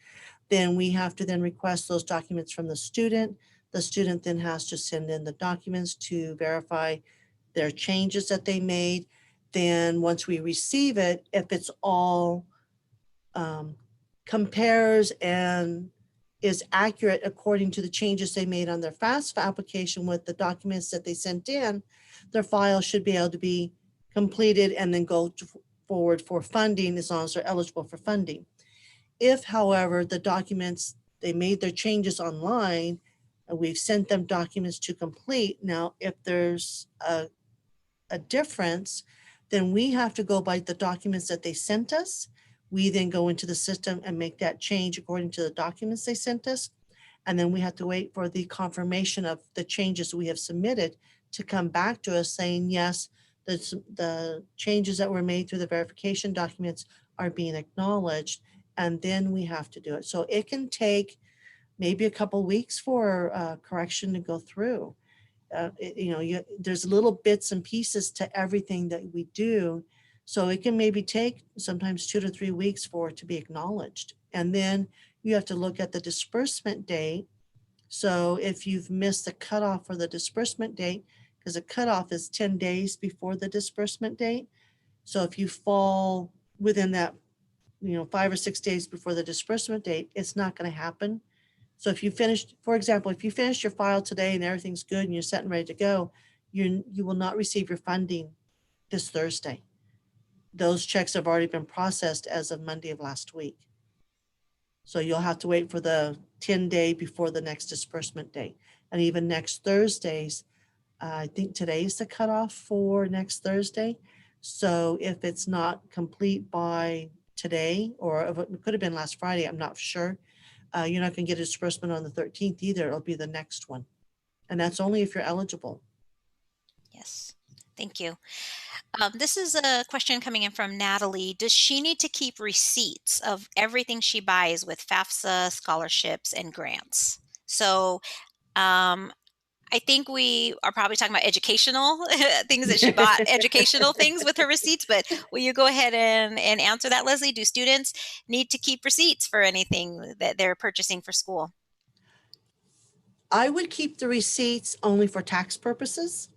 [SPEAKER 1] then we have to then request those documents from the student. The student then has to send in the documents to verify their changes that they made. Then once we receive it, if it's all um, compares and is accurate according to the changes they made on their FAFSA application with the documents that they sent in, their file should be able to be completed and then go forward for funding as long as they're eligible for funding. If, however, the documents, they made their changes online, and we've sent them documents to complete, now if there's a difference, then we have to go by the documents that they sent us. We then go into the system and make that change according to the documents they sent us. And then we have to wait for the confirmation of the changes we have submitted to come back to us saying, yes, the changes that were made through the verification documents are being acknowledged. And then we have to do it. So it can take maybe a couple weeks for correction to go through. There's little bits and pieces to everything that we do. So it can maybe take sometimes 2 to 3 weeks for it to be acknowledged. And then you have to look at the disbursement date. So if you've missed the cutoff for the disbursement date, because the cutoff is 10 days before the disbursement date. So if you fall within that, 5 or 6 days before the disbursement date, it's not going to happen. So if you finished, for example, if you finished your file today and everything's good and you're set and ready to go, you will not receive your funding this Thursday. Those checks have already been processed as of Monday of last week. So you'll have to wait for the 10-day before the next disbursement date. And even next Thursdays, I think today's the cutoff for next Thursday. So if it's not complete by today, or it could have been last Friday, I'm not sure. You're not going to get a disbursement on the 13th either. It'll be the next one. And that's only if you're eligible.
[SPEAKER 2] Yes. Thank you. This is a question coming in from Natalie. Does she need to keep receipts of everything she buys with FAFSA, scholarships, and grants? So um, I think we are probably talking about educational things that she bought, educational things with her receipts. But will you go ahead and answer that, Leslie? Do students need to keep receipts for anything that they're purchasing for school?
[SPEAKER 1] I would keep the receipts only for tax purposes,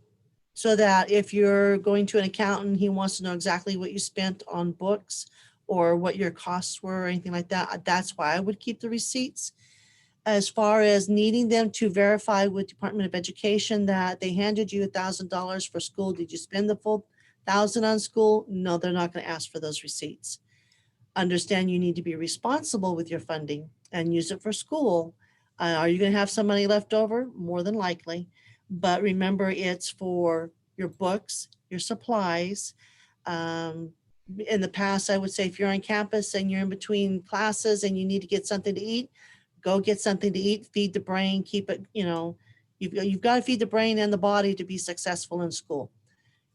[SPEAKER 1] so that if you're going to an accountant, he wants to know exactly what you spent on books or what your costs were or anything like that. That's why I would keep the receipts. As far as needing them to verify with Department of Education that they handed you $1,000 for school, did you spend the full 1,000 on school? No, they're not going to ask for those receipts. Understand you need to be responsible with your funding and use it for school. Are you going to have some money left over? More than likely. But remember, it's for your books, your supplies. Um, in the past, I would say if you're on campus and you're in between classes and you need to get something to eat, go get something to eat, feed the brain, keep it, you've got to feed the brain and the body to be successful in school.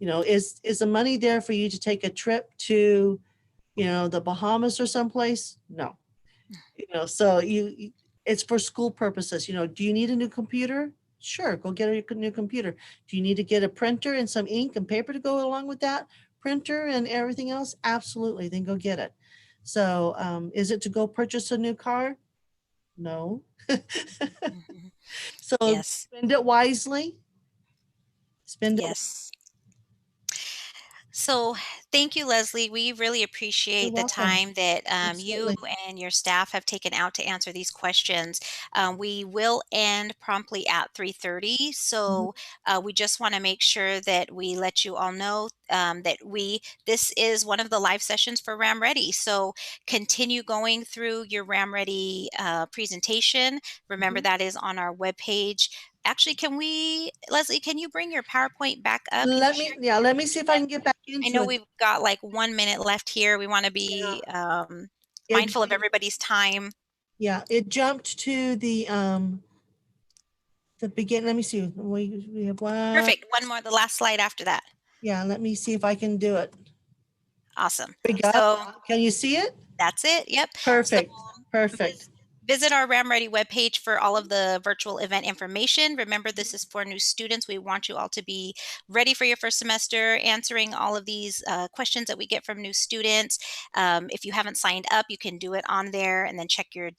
[SPEAKER 1] Is the money there for you to take a trip to the Bahamas or someplace? No. So it's for school purposes. Do you need a new computer? Sure, go get a new computer. Do you need to get a printer and some ink and paper to go along with that printer and everything else? Absolutely, then go get it. So is it to go purchase a new car? No.
[SPEAKER 2] Mhm.
[SPEAKER 1] So
[SPEAKER 2] Yes.
[SPEAKER 1] spend it wisely. Spend it.
[SPEAKER 2] Yes. So, thank you, Leslie. We really
[SPEAKER 1] You're
[SPEAKER 2] appreciate the
[SPEAKER 1] welcome.
[SPEAKER 2] time that you
[SPEAKER 1] Absolutely.
[SPEAKER 2] and your staff have taken out to answer these questions. We will end promptly at 3:30,
[SPEAKER 1] Mhm.
[SPEAKER 2] so we just want to make sure that we let you all know that this is one of the live sessions for Ram Ready. So, continue going through your Ram Ready presentation. Remember
[SPEAKER 1] Mhm.
[SPEAKER 2] that is on our webpage. Actually, Leslie, can you bring your PowerPoint back up? You share
[SPEAKER 1] Let me see if I can get back
[SPEAKER 2] I
[SPEAKER 1] into
[SPEAKER 2] know
[SPEAKER 1] it.
[SPEAKER 2] we've got like 1 minute left here. We wanna be,
[SPEAKER 1] Yeah. It,
[SPEAKER 2] mindful of everybody's time.
[SPEAKER 1] yeah, it jumped to the beginning. Let me see. We have one.
[SPEAKER 2] Perfect. One more, the last slide after that.
[SPEAKER 1] Yeah, let me see if I can do it.
[SPEAKER 2] Awesome.
[SPEAKER 1] There we go.
[SPEAKER 2] So
[SPEAKER 1] Can you see it?
[SPEAKER 2] that's it. Yep. So
[SPEAKER 1] Perfect. Perfect.
[SPEAKER 2] visit our RamReady webpage for all of the virtual event information. Remember, this is for new students. We want you all to be ready for your first semester, answering all of these questions that we get from new students. If you haven't signed up, you can do it on there, and then check your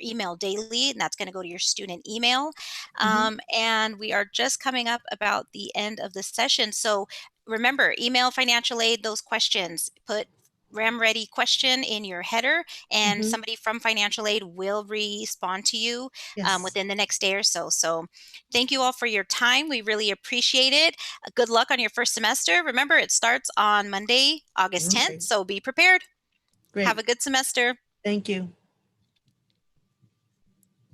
[SPEAKER 2] email daily, and that's going to go to your student email.
[SPEAKER 1] Mhm.
[SPEAKER 2] And we are just coming up about the end of the session. So remember, email financial aid those questions. Put Ram Ready question in your header, and
[SPEAKER 1] Mhm.
[SPEAKER 2] somebody from financial aid will respond to you
[SPEAKER 1] Yes.
[SPEAKER 2] within the next day or so. So, thank you all for your time. We really appreciate it. Good luck on your first semester. Remember, it starts on Monday, August 10th.
[SPEAKER 1] Okay.
[SPEAKER 2] So, be prepared. Have
[SPEAKER 1] Great.
[SPEAKER 2] a good semester.
[SPEAKER 1] Thank you.